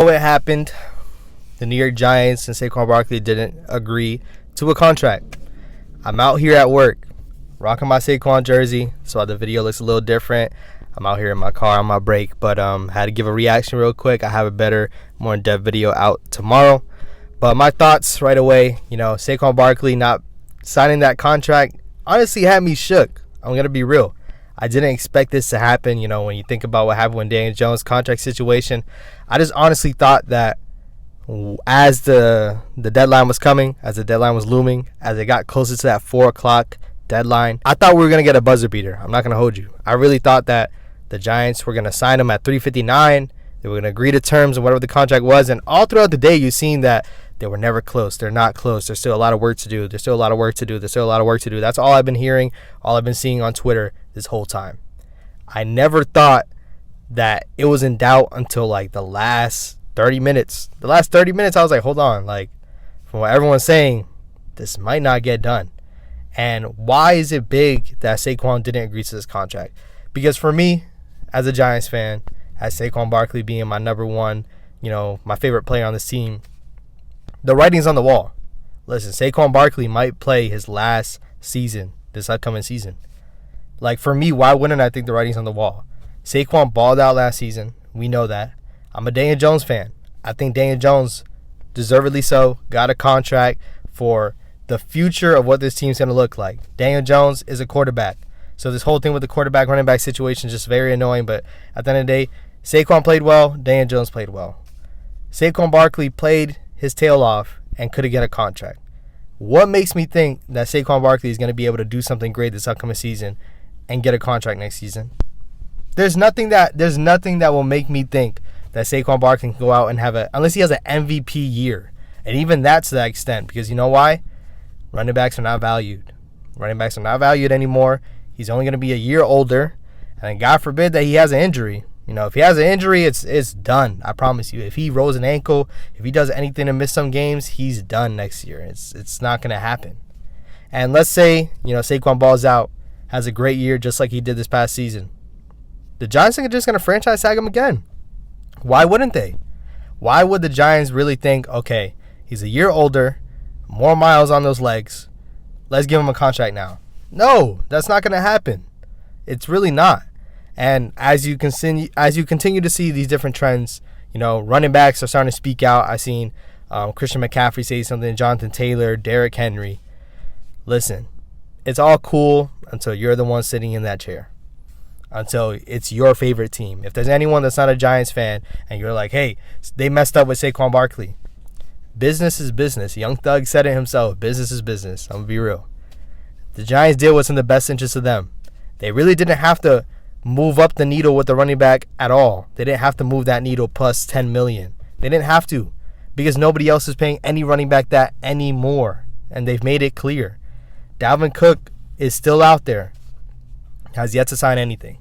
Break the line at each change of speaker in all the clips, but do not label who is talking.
Oh, it happened. The New York Giants and Saquon Barkley didn't agree to a contract. I'm out here at work, rocking my Saquon jersey, so the video looks a little different. I'm out here in my car on my break, but had to give a reaction real quick. I have a better, more in-depth video out tomorrow. But my thoughts right away, Saquon Barkley not signing that contract honestly had me shook. I'm going to be real. I didn't expect this to happen. When you think about what happened with Daniel Jones' contract situation, I just honestly thought that as the deadline was coming, as the deadline was looming, as it got closer to that 4 o'clock deadline, I thought we were going to get a buzzer beater. I'm not going to hold you. I really thought that the Giants were going to sign him at $359. They were going to agree to terms and whatever the contract was. And all throughout the day, you've seen that they were never close. They're not close. There's still a lot of work to do. There's still a lot of work to do. There's still a lot of work to do. That's all I've been hearing, all I've been seeing on Twitter this whole time. I never thought that it was in doubt until like the last 30 minutes. The last 30 minutes, I was like, hold on. Like, from what everyone's saying, this might not get done. And why is it big that Saquon didn't agree to this contract? Because for me, as a Giants fan, as Saquon Barkley being my number one, my favorite player on this team, the writing's on the wall. Listen, Saquon Barkley might play his last season, this upcoming season. Like, for me, why wouldn't I think the writing's on the wall? Saquon balled out last season. We know that. I'm a Daniel Jones fan. I think Daniel Jones, deservedly so, got a contract for the future of what this team's going to look like. Daniel Jones is a quarterback. So this whole thing with the quarterback, running back situation is just very annoying. But at the end of the day, Saquon played well. Daniel Jones played well. Saquon Barkley played his tail off and could have got a contract. What makes me think that Saquon Barkley is going to be able to do something great this upcoming season and get a contract next season? There's nothing that will make me think that Saquon Barkley can go out and unless he has an MVP year. And even that to that extent, because you know why? Running backs are not valued. Running backs are not valued anymore. He's only going to be a year older. And God forbid that he has an injury. If he has an injury, it's done. I promise you. If he rolls an ankle, if he does anything to miss some games, he's done next year. It's not going to happen. And let's say, Saquon balls out, has a great year just like he did this past season. The Giants are just going to franchise tag him again. Why wouldn't they? Why would the Giants really think, okay, he's a year older, more miles on those legs, let's give him a contract now? No, that's not going to happen. It's really not. And as you continue to see these different trends, running backs are starting to speak out. I've seen Christian McCaffrey say something, Jonathan Taylor, Derrick Henry. Listen, it's all cool until you're the one sitting in that chair. Until it's your favorite team. If there's anyone that's not a Giants fan and you're like, hey, they messed up with Saquon Barkley. Business is business. Young Thug said it himself. Business is business. I'm going to be real. The Giants did what's in the best interest of them. They really didn't have to move up the needle with the running back at all. They didn't have to move that needle plus $10 million. They didn't have to because nobody else is paying any running back that anymore. And they've made it clear. Dalvin Cook is still out there. Has yet to sign anything.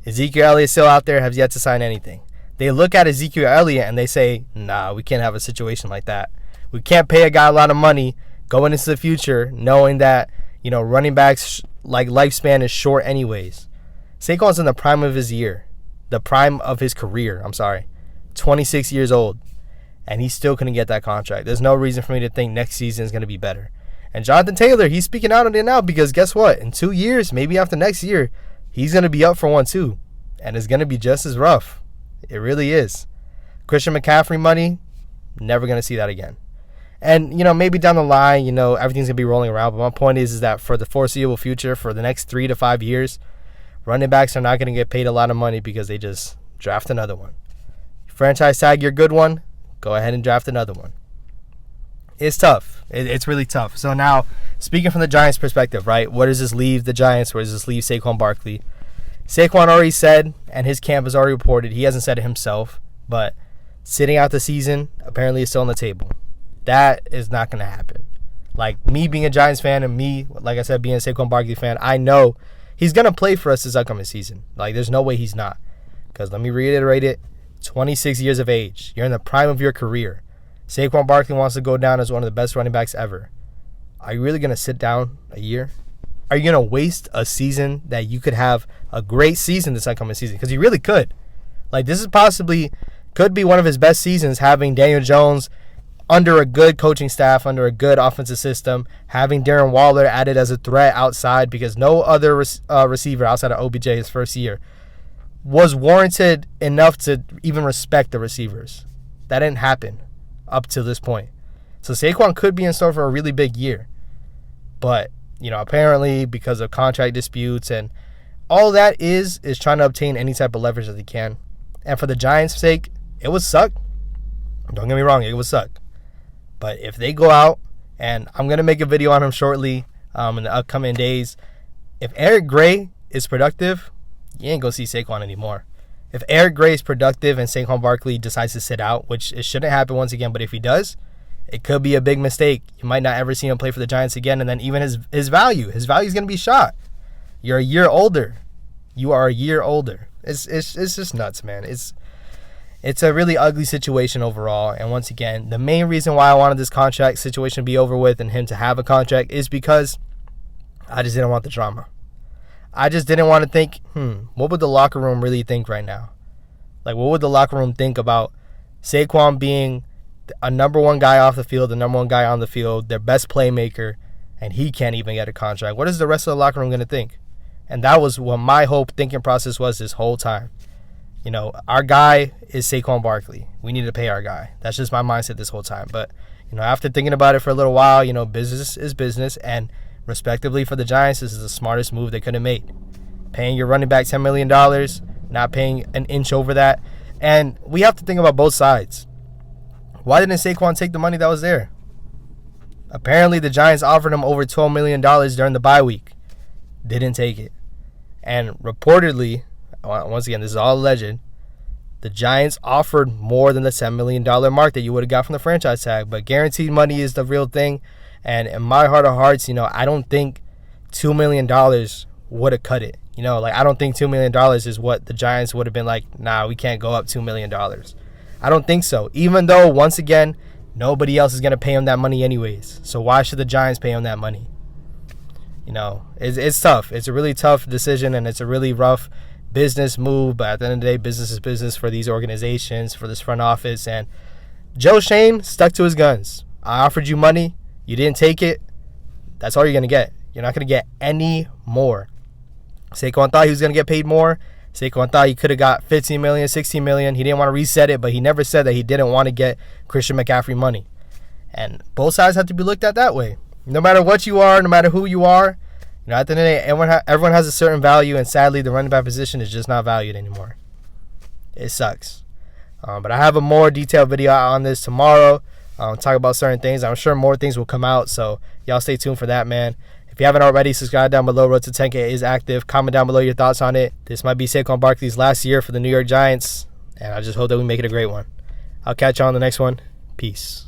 Ezekiel Elliott still out there, has yet to sign anything. They look at Ezekiel Elliott and they say, nah, we can't have a situation like that. We can't pay a guy a lot of money going into the future knowing that, running backs like lifespan is short anyways. Saquon's in the prime of his year. The prime of his career, 26 years old. And he still couldn't get that contract. There's no reason for me to think next season is going to be better. And Jonathan Taylor, he's speaking out on it now because guess what? In 2 years, maybe after next year, he's going to be up for one too. And it's going to be just as rough. It really is. Christian McCaffrey money, never going to see that again. And, maybe down the line, everything's going to be rolling around. But my point is that for the foreseeable future, for the next 3 to 5 years, running backs are not going to get paid a lot of money because they just draft another one. Franchise tag your good one, go ahead and draft another one. It's tough. It's really tough. So now, speaking from the Giants' perspective, right? Where does this leave the Giants? Where does this leave Saquon Barkley? Saquon already said, and his camp has already reported, he hasn't said it himself, but sitting out the season apparently is still on the table. That is not going to happen. Like, me being a Giants fan and me, like I said, being a Saquon Barkley fan, I know he's going to play for us this upcoming season. Like, there's no way he's not. Because let me reiterate it, 26 years of age. You're in the prime of your career. Saquon Barkley wants to go down as one of the best running backs ever. Are you really going to sit down a year? Are you going to waste a season that you could have a great season this upcoming season? Because you really could. Like, this is possibly Could be one of his best seasons, having Daniel Jones under a good coaching staff, under a good offensive system, having Darren Waller added as a threat outside, because no other receiver outside of OBJ his first year was warranted enough to even respect the receivers. That didn't happen up to this point. So Saquon could be in store for a really big year. But, apparently because of contract disputes and all that is trying to obtain any type of leverage that they can. And for the Giants' sake, it would suck. Don't get me wrong, it would suck. But if they go out, and I'm going to make a video on him shortly in the upcoming days, if Eric Gray is productive, you ain't going to see Saquon anymore. If Eric Gray is productive and Saquon Barkley decides to sit out, which it shouldn't happen once again, but if he does, it could be a big mistake. You might not ever see him play for the Giants again, and then even his value is going to be shot. You're a year older. You are a year older. It's just nuts, man. It's a really ugly situation overall. And once again, the main reason why I wanted this contract situation to be over with and him to have a contract is because I just didn't want the drama. I just didn't want to think, what would the locker room really think right now? Like, what would the locker room think about Saquon being a number one guy off the field, the number one guy on the field, their best playmaker, and he can't even get a contract? What is the rest of the locker room going to think? And that was what my whole thinking process was this whole time. Our guy is Saquon Barkley. We need to pay our guy. That's just my mindset this whole time. But, after thinking about it for a little while, business is business. And respectively for the Giants, this is the smartest move they could have made. Paying your running back $10 million, not paying an inch over that. And we have to think about both sides. Why didn't Saquon take the money that was there? Apparently, the Giants offered him over $12 million during the bye week. Didn't take it. And reportedly, once again, this is all alleged, the Giants offered more than the $10 million mark that you would have got from the franchise tag. But guaranteed money is the real thing. And in my heart of hearts, I don't think $2 million would have cut it. I don't think $2 million is what the Giants would have been like, nah, we can't go up $2 million. I don't think so. Even though, once again, nobody else is going to pay him that money anyways. So why should the Giants pay him that money? It's tough. It's a really tough decision, and it's a really rough business move. But at the end of the day, business is business for these organizations, for this front office. And Joe Schoen stuck to his guns. I offered you money. You didn't take it. That's all you're going to get. You're not going to get any more. Saquon thought he was going to get paid more. Saquon thought he could have got $15 million, $16 million. He didn't want to reset it, but he never said that he didn't want to get Christian McCaffrey money. And both sides have to be looked at that way. No matter what you are, no matter who you are, at the end of the day, everyone has a certain value, and sadly, the running back position is just not valued anymore. It sucks. But I have a more detailed video on this tomorrow. Talk about certain things. I'm sure more things will come out, so y'all stay tuned for that, man. If you haven't already, subscribe down below. Road to 10K is active. Comment down below your thoughts on it. This might be Saquon Barkley's last year for the New York Giants, and I just hope that we make it a great one. I'll catch you on the next one. Peace.